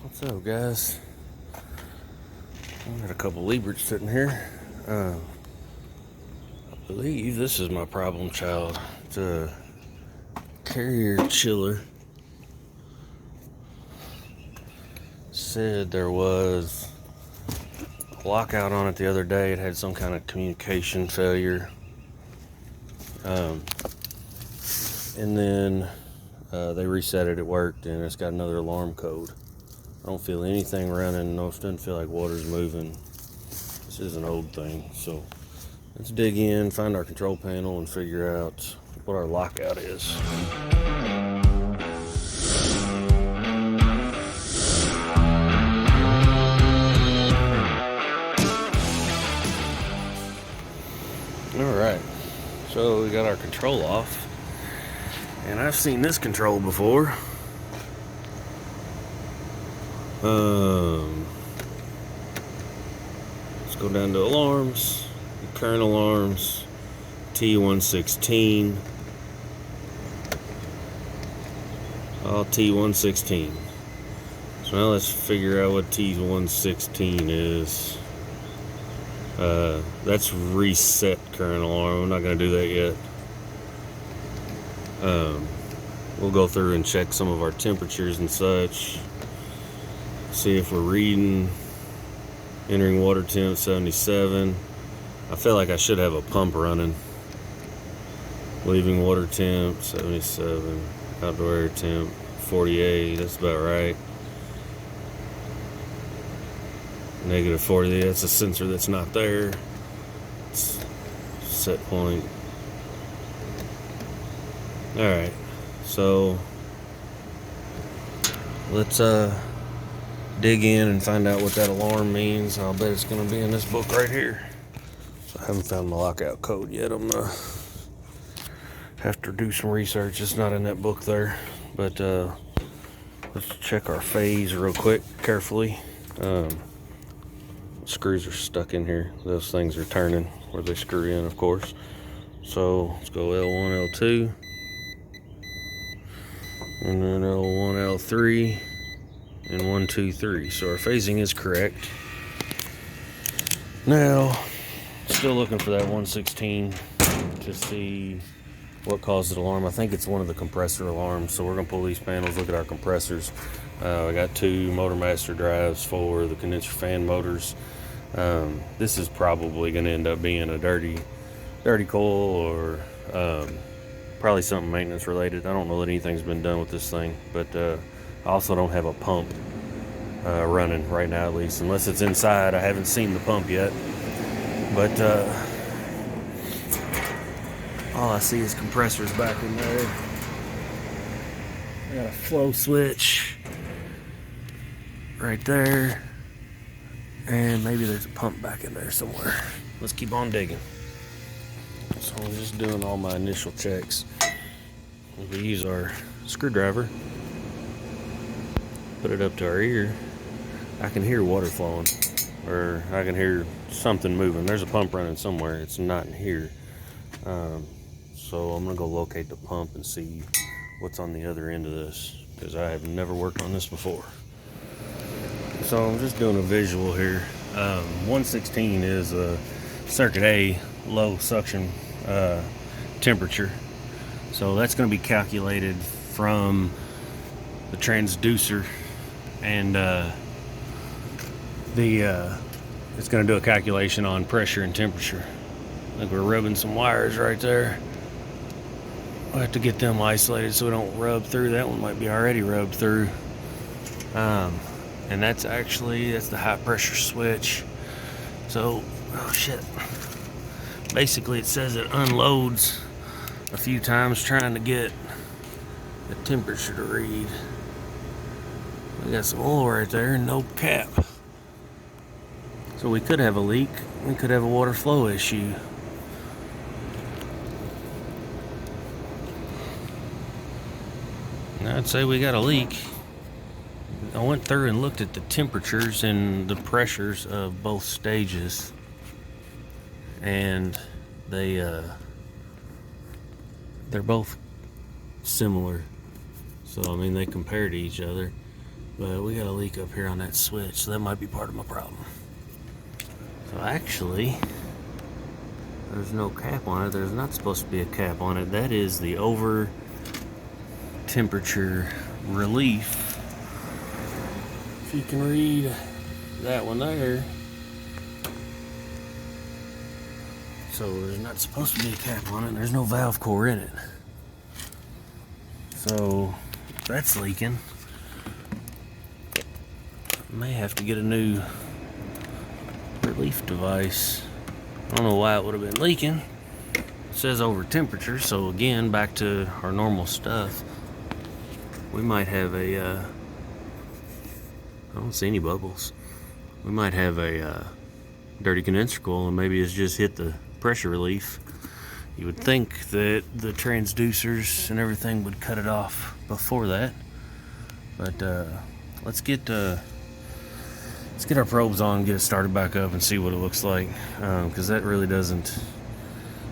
What's up, guys? I got a couple Lieberts sitting here. I believe this is my problem child. It's a carrier chiller. Said there was a lockout on it the other day. It had some kind of communication failure. And then they reset it. It worked, and it's got another alarm code. I don't feel anything running. No, it doesn't feel like water's moving. This is an old thing, so let's dig in, find our control panel, and figure out what our lockout is. Alright, so we got our control off, and I've seen this control before. Let's go down to alarms, current alarms, T116, all T116. So now let's figure out what T116 is. That's reset current alarm. I'm not going to do that yet. We'll go through and check some of our temperatures and such. See if we're reading. Entering water temp 77. I feel like I should have a pump running. Leaving water temp 77. Outdoor air temp 48. That's about right. Negative 40. That's a sensor that's not there. It's set point. Alright. So let's dig in and find out what that alarm means. I'll bet it's going to be in this book right here. So I haven't found my lockout code yet. I'm going to have to do some research. It's not in that book there. But let's check our phase real quick, carefully. Screws are stuck in here. Those things are turning where they screw in, of course. So let's go L1, L2. And then L1, L3. And 1, 2, 3. So our phasing is correct. Now, still looking for that 116 to see what caused the alarm. I think it's one of the compressor alarms. So we're gonna pull these panels, look at our compressors. I got 2 motor master drives for the condenser fan motors. This is probably gonna end up being a dirty coil, or probably something maintenance related. I don't know that anything's been done with this thing, but I also don't have a pump running right now, at least, unless it's inside. I haven't seen the pump yet, but all I see is compressors back in there. I got a flow switch right there, and maybe there's a pump back in there somewhere. Let's keep on digging. So I'm just doing all my initial checks. We use our screwdriver, put it up to our ear. I can hear water flowing, or I can hear something moving. There's a pump running somewhere. It's not in here. So I'm gonna go locate the pump and see what's on the other end of this, because I have never worked on this before. So I'm just doing a visual here. 116 is a circuit A, low suction temperature. So that's going to be calculated from the transducer, and it's going to do a calculation on pressure and temperature. I think we're rubbing some wires right there. We'll have to get them isolated so we don't rub through. That one might be already rubbed through. And that's the high pressure switch. So, oh shit. Basically, it says it unloads a few times trying to get the temperature to read. We got some oil right there and no cap. So we could have a leak. We could have a water flow issue. I'd say we got a leak. I went through and looked at the temperatures and the pressures of both stages, and they're both similar. So I mean, they compare to each other. But we got a leak up here on that switch, so that might be part of my problem. So actually, there's no cap on it. There's not supposed to be a cap on it. That is the over temperature relief. If you can read that one there. So there's not supposed to be a cap on it. There's no valve core in it. So that's leaking. May have to get a new relief device. I don't know why it would have been leaking. It says over temperature, so again, back to our normal stuff. We might have a, I don't see any bubbles. We might have a dirty condenser coil, and maybe it's just hit the pressure relief. You would think that the transducers and everything would cut it off before that. But let's get our probes on, get it started back up, and see what it looks like. Because that really doesn't.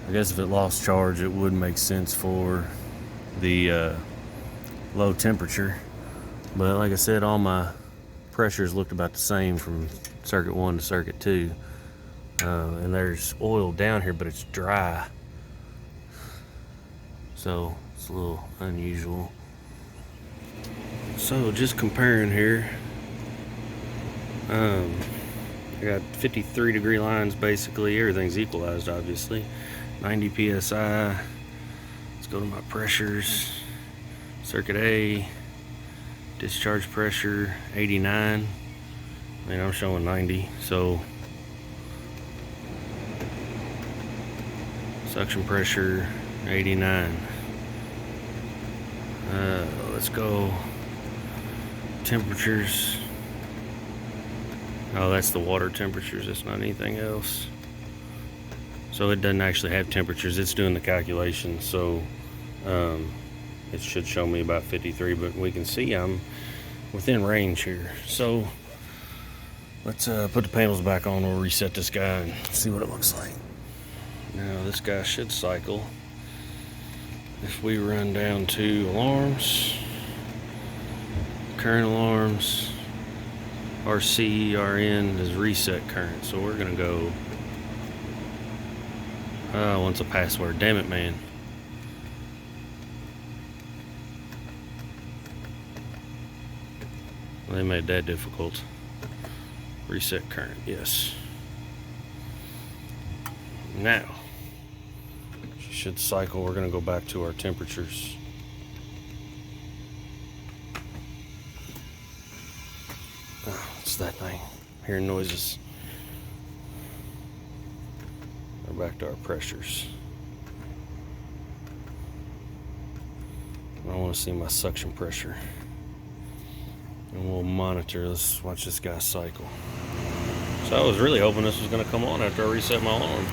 I guess if it lost charge, it would make sense for the low temperature. But like I said, all my pressures looked about the same from circuit 1 to circuit 2. And there's oil down here, but it's dry. So it's a little unusual. So just comparing here. I got 53 degree lines basically. Everything's equalized, obviously. 90 psi. Let's go to my pressures. Circuit A, discharge pressure 89. I mean, I'm showing 90. So suction pressure 89. Let's go temperatures. Oh, that's the water temperatures. That's not anything else. So it doesn't actually have temperatures. It's doing the calculation. So it should show me about 53, but we can see I'm within range here. So let's put the panels back on. We'll reset this guy and see what it looks like. Now this guy should cycle. If we run down to alarms, current alarms, RC, RN is reset current. So we're gonna go, what's a password? Damn it, man. They made that difficult. Reset current, yes. Now, she should cycle. We're gonna go back to our temperatures. Oh, it's that thing. Hearing noises. We're back to our pressures. I want to see my suction pressure. And we'll monitor. Let's watch this guy cycle. So I was really hoping this was going to come on after I reset my alarm.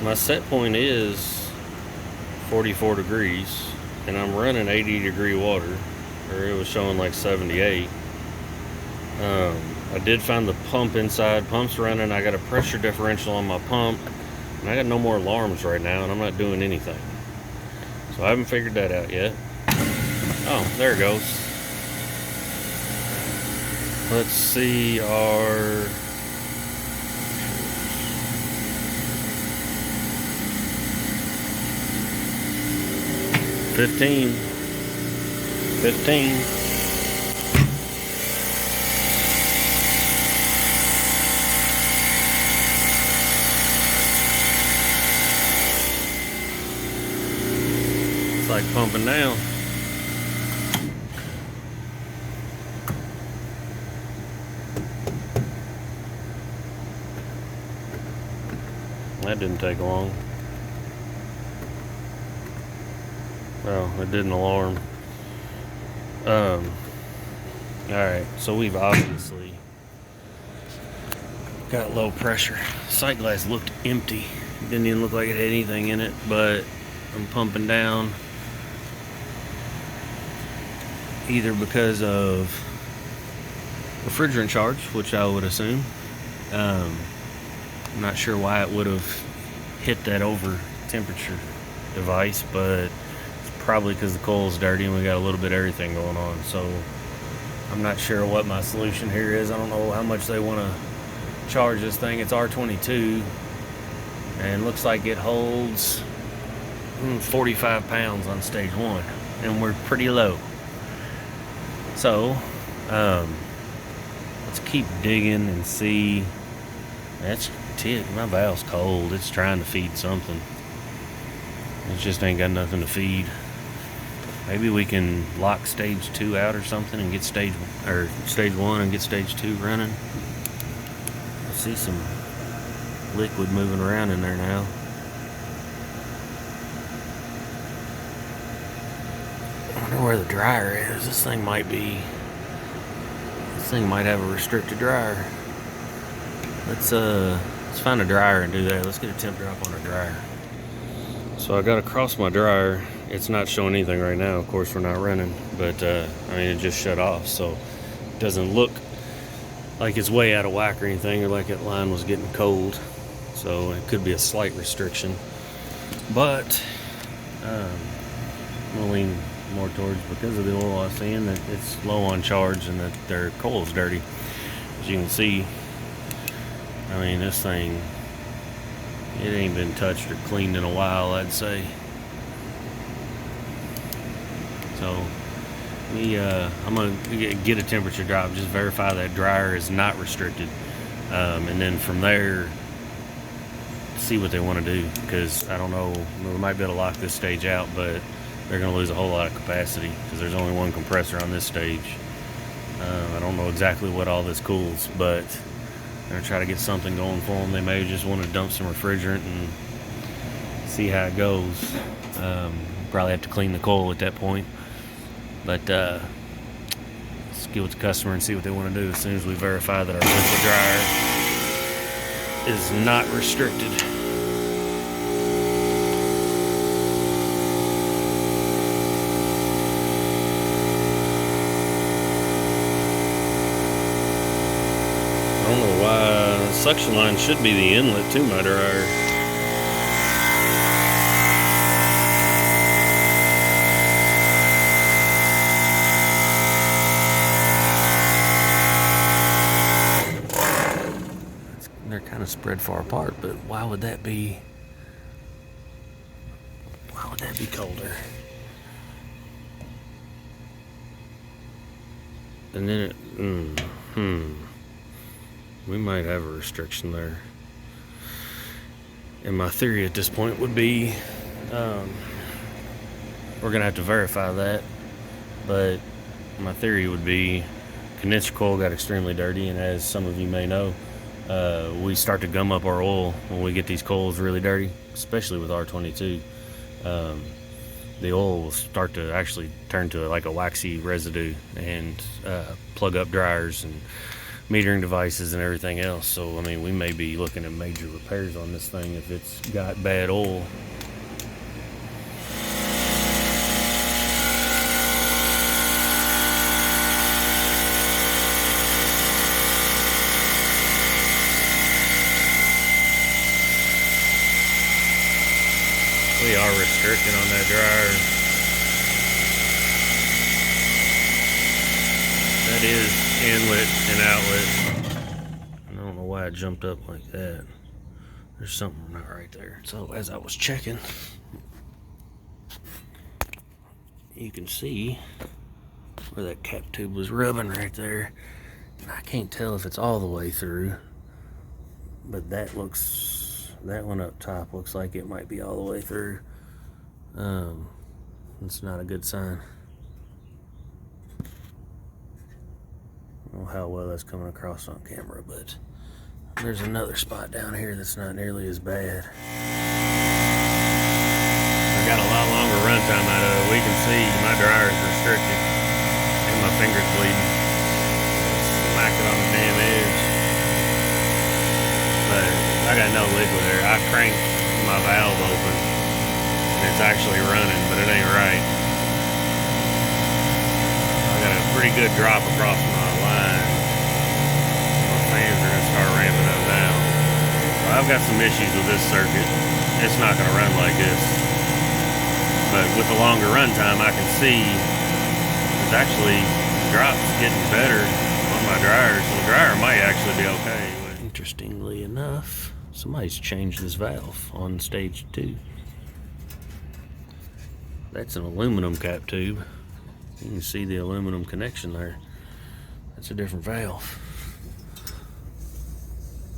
My set point is 44 degrees, and I'm running 80 degree water, or it was showing like 78. I did find the pump inside. Pump's running. I got a pressure differential on my pump, and I got no more alarms right now, and I'm not doing anything. So I haven't figured that out yet. Oh, there it goes. Let's see our fifteen. It's like pumping down. That didn't take long. Well, it didn't alarm. Alright, so we've obviously got low pressure. Sight glass looked empty. It didn't even look like it had anything in it, but I'm pumping down either because of refrigerant charge, which I would assume. I'm not sure why it would have hit that over temperature device, but it's probably because the coil's dirty and we got a little bit of everything going on. So I'm not sure what my solution here is. I don't know how much they want to charge this thing. It's R22 and looks like it holds 45 pounds on stage 1, and we're pretty low. So let's keep digging and see. That's it. My valve's cold. It's trying to feed something. It just ain't got nothing to feed. Maybe we can lock stage 2 out or something and get stage 1 and get stage 2 running. I see some liquid moving around in there now. I wonder where the dryer is. This thing might have a restricted dryer. Let's find a dryer and do that. Let's get a temp drop on a dryer. So I got across my dryer. It's not showing anything right now. Of course, we're not running, but I mean, it just shut off, so it doesn't look like it's way out of whack or anything, or like that line was getting cold. So it could be a slight restriction, but I'm gonna lean more towards, because of the oil I was seeing, that it's low on charge and that their coil's dirty. As you can see, I mean, this thing, it ain't been touched or cleaned in a while, I'd say. So I'm gonna get a temperature drop, just verify that dryer is not restricted, and then from there see what they want to do, because I don't know, we might be able to lock this stage out, but they're going to lose a whole lot of capacity because there's only one compressor on this stage. I don't know exactly what all this cools, but I'm going to try to get something going for them. They may just want to dump some refrigerant and see how it goes. Probably have to clean the coil at that point, but let's get with the customer and see what they want to do as soon as we verify that our liquid dryer is not restricted. I don't know why the suction line should be the inlet to my dryer. They're kind of spread far apart, but why would that be? Why would that be colder? And then we might have a restriction there. And my theory at this point would be, we're gonna have to verify that, but my theory would be condenser coil got extremely dirty, and as some of you may know, we start to gum up our oil when we get these coils really dirty, especially with R22. The oil will start to actually turn to like a waxy residue and plug up dryers and metering devices and everything else. So I mean, we may be looking at major repairs on this thing if it's got bad oil. We are restricting on that dryer. That is inlet and outlet. I don't know why it jumped up like that. There's something not right there. So as I was checking, you can see where that cap tube was rubbing right there. And I can't tell if it's all the way through, but that one up top looks like it might be all the way through. It's not a good sign. I don't know how well that's coming across on camera, but there's another spot down here that's not nearly as bad. I got a lot longer runtime out of it. We can see my dryer is restricted and my finger's bleeding. Smack it on the damn edge. But I got no liquid there. I cranked my valve open and it's actually running, but it ain't right. I got a pretty good drop across my line. My fans are gonna start ramping up now. So I've got some issues with this circuit. It's not gonna run like this. But with the longer run time, I can see there's actually drop's getting better on my dryer, so the dryer might actually be okay. But interestingly enough, somebody's changed this valve on stage 2. That's an aluminum cap tube. You can see the aluminum connection there. That's a different valve.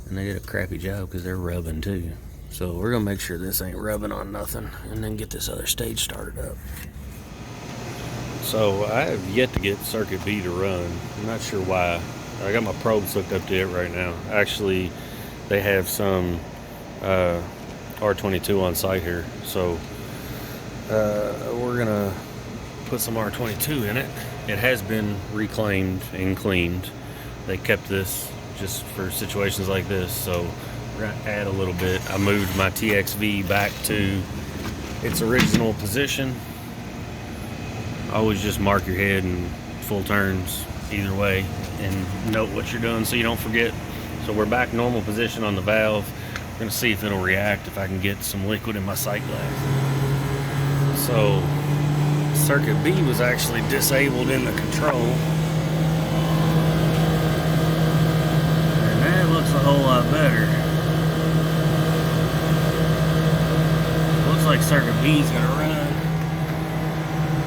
And they did a crappy job because they're rubbing too. So we're gonna make sure this ain't rubbing on nothing and then get this other stage started up. So I have yet to get circuit B to run. I'm not sure why. I got my probes hooked up to it right now. Actually, they have some R22 on site here. So we're gonna put some R22 in it. It has been reclaimed and cleaned. They kept this just for situations like this, so we're gonna add a little bit. I moved my TXV back to its original position. Always just mark your head in full turns either way and note what you're doing so you don't forget. So we're back normal position on the valve. We're gonna see if it'll react, if I can get some liquid in my sight glass. So circuit B was actually disabled in the control. And that looks a whole lot better. Looks like circuit B is gonna run.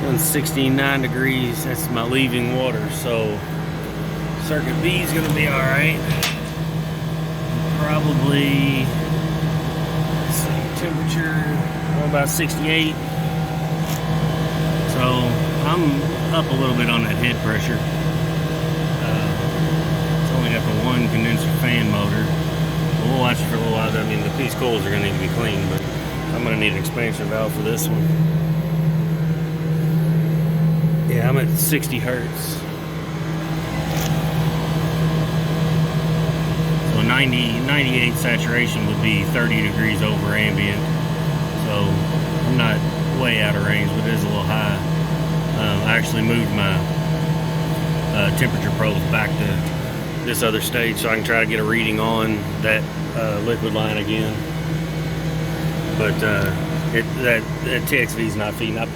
169 degrees, that's my leaving water, so circuit B is gonna be alright. Probably, let's see, temperature about 68. So I'm up a little bit on that head pressure. It's only got the one condenser fan motor. We'll watch it for a little while. I mean, the piece coils are gonna need to be cleaned, but I'm gonna need an expansion valve for this one. Yeah, I'm at 60 hertz. So 98 saturation would be 30 degrees over ambient. So I'm not way out of range, but it is a little high. I actually moved my temperature probes back to this other stage so I can try to get a reading on that liquid line again. But that TXV is not feeding. I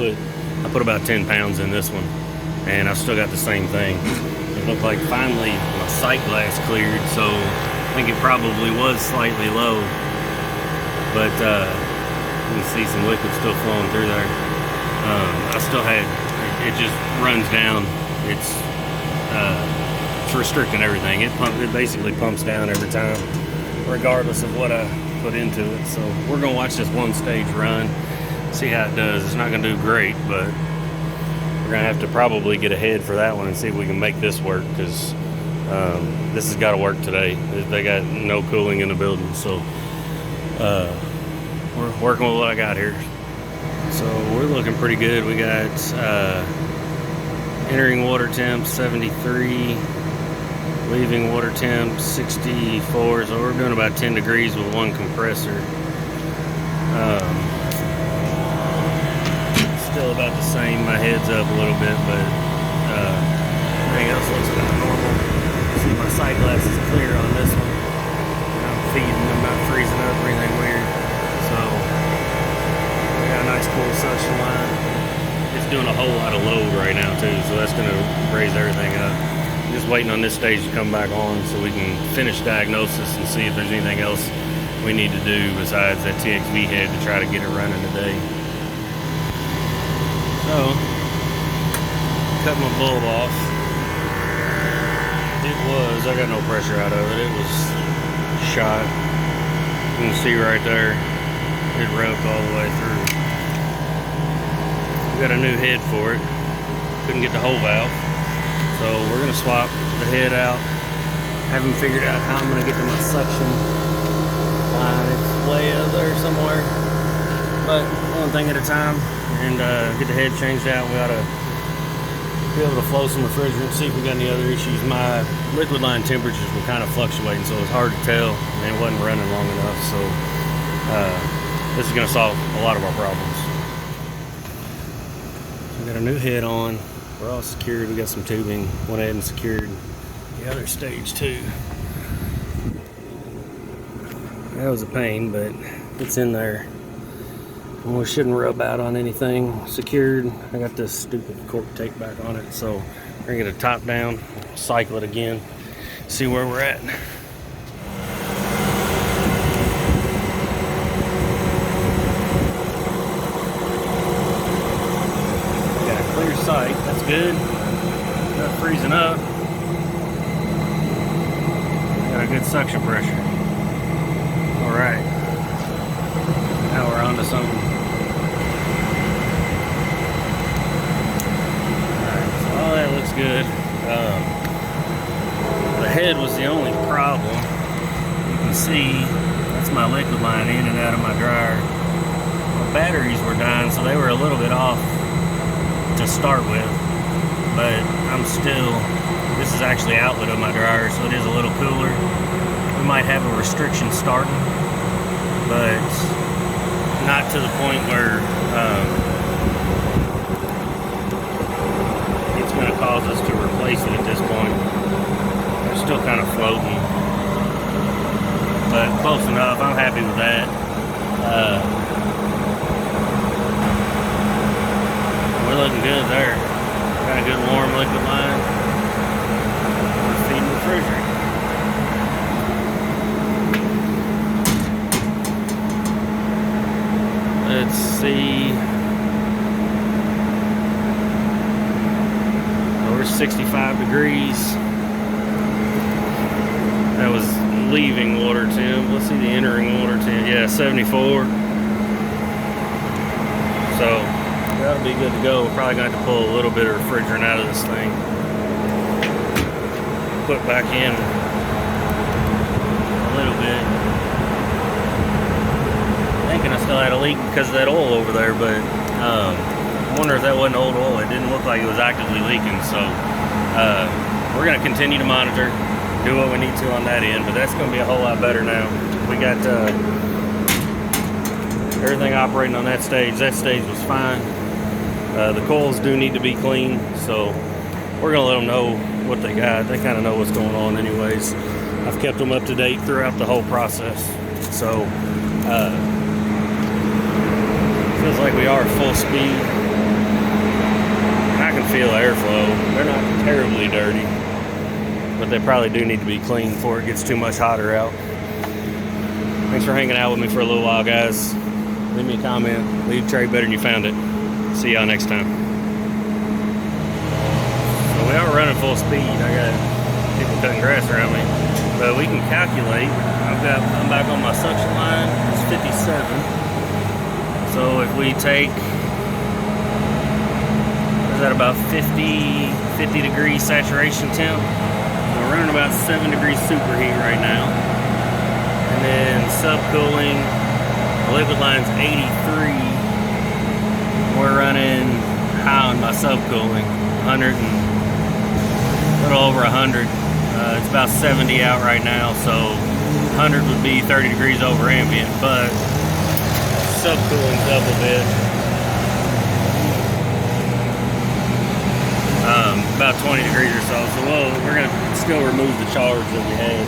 put about 10 pounds in this one, and I've still got the same thing. It looked like finally my sight glass cleared, so I think it probably was slightly low. But you can see some liquid still flowing through there. I still had, it just runs down. It's restricting everything. It basically pumps down every time, regardless of what I put into it. So we're gonna watch this one stage run, see how it does. It's not gonna do great, but we're gonna have to probably get ahead for that one and see if we can make this work, because this has got to work today. They got no cooling in the building, so we're working with what I got here. So we're looking pretty good. We got entering water temp 73, leaving water temp 64, so we're doing about 10 degrees with one compressor. Still about the same. My head's up a little bit, but everything else looks kind of normal. See, my sight glass is clear on this one. I'm feeding, I'm not freezing up or anything weird. So we got a nice cool suction line. It's doing a whole lot of load right now too, so that's going to raise everything up. I'm just waiting on this stage to come back on so we can finish diagnosis and see if there's anything else we need to do besides that TXV head to try to get it running today. So, cut my bulb off. I got no pressure out of it. It was shot. You can see right there, it rubbed all the way through. We got a new head for it. Couldn't get the whole valve. So we're gonna swap the head out. Haven't figured out how I'm gonna get to my suction line. It's way up there somewhere. But one thing at a time, and get the head changed out. We ought to be able to flow some refrigerant, see if we got any other issues. My liquid line temperatures were kind of fluctuating, so it's hard to tell, and it wasn't running long enough. So this is going to solve a lot of our problems. We got a new head on. We're all secured. We got some tubing. Went ahead and secured the other stage too. That was a pain, but it's in there. We shouldn't rub out on anything. Secured. I got this stupid cork tape back on it, so Bring it a top down, cycle it again, see where we're at. Got a clear sight, that's good. Not freezing up. Got a good suction pressure. All right, now we're on to something. Oh, that looks good. The head was the only problem. You can see that's my liquid line in and out of my dryer. My batteries were dying, so they were a little bit off to start with. But this is actually outlet of my dryer, so it is a little cooler. We might have a restriction starting, but not to the point where it's going to cause us to replace it at this point. They're still kind of floating, but close enough. I'm happy with that. We're looking good there. Got a good warm liquid line. We're feeding the refrigerator. Let's see. We're 65 degrees. That was leaving water temp. Let's see the entering water temp. Yeah, 74. So that'll be good to go. We're probably going to have to pull a little bit of refrigerant out of this thing. Put back in a little bit. Thinking I still had a leak because of that oil over there, but I wonder if that wasn't old oil. It didn't look like it was actively leaking, so we're going to continue to monitor, do what we need to on that end, but that's going to be a whole lot better now. We got everything operating on that stage. That stage was fine. The coils do need to be clean, so we're going to let them know what they got. They kind of know what's going on anyways. I've kept them up to date throughout the whole process, so feels like we are at full speed. I can feel airflow. They're not terribly dirty, but they probably do need to be cleaned before it gets too much hotter out. Thanks for hanging out with me for a little while, guys. Leave me a comment. Leave the trade better than you found it. See y'all next time. So we are running full speed. I got people cutting grass around me, but we can calculate. I'm back on my suction line. It's 57. So if we take, is that about 50 degrees saturation temp? We're running about 7 degrees superheat right now. And then subcooling, the liquid line's 83. We're running high on my subcooling, 100 and a little over 100. It's about 70 out right now, so 100 would be 30 degrees over ambient, but subcooling's up a bit. About 20 degrees or so. So we're gonna still remove the charge that we had,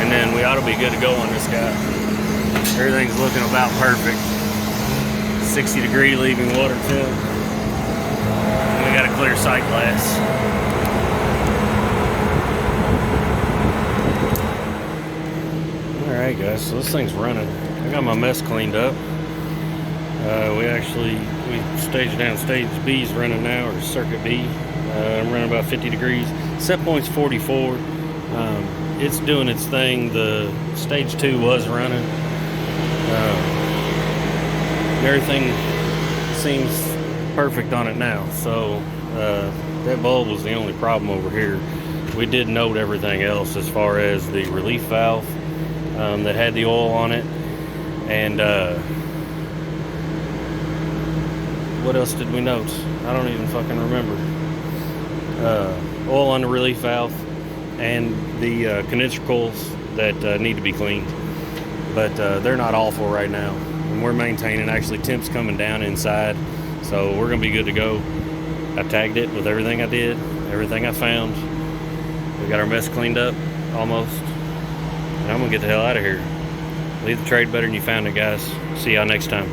and then we ought to be good to go on this guy. Everything's looking about perfect. 60 degree leaving water temp. And we got a clear sight glass. Alright guys, so this thing's running. I got my mess cleaned up. We staged down stage B's running now, or circuit B. I'm running about 50 degrees. Set point's 44. It's doing its thing. The stage 2 was running. Everything seems perfect on it now. So that bulb was the only problem over here. We did note everything else as far as the relief valve that had the oil on it, and what else did we note? I don't even fucking remember. Oil on the relief valve and the condenser coils that need to be cleaned, but they're not awful right now, and we're maintaining. Actually, temp's coming down inside, so we're gonna be good to go. I tagged it with everything I did, everything I found. We got our mess cleaned up almost, and I'm gonna get the hell out of here. Leave the trade better than you found it, guys. See y'all next time.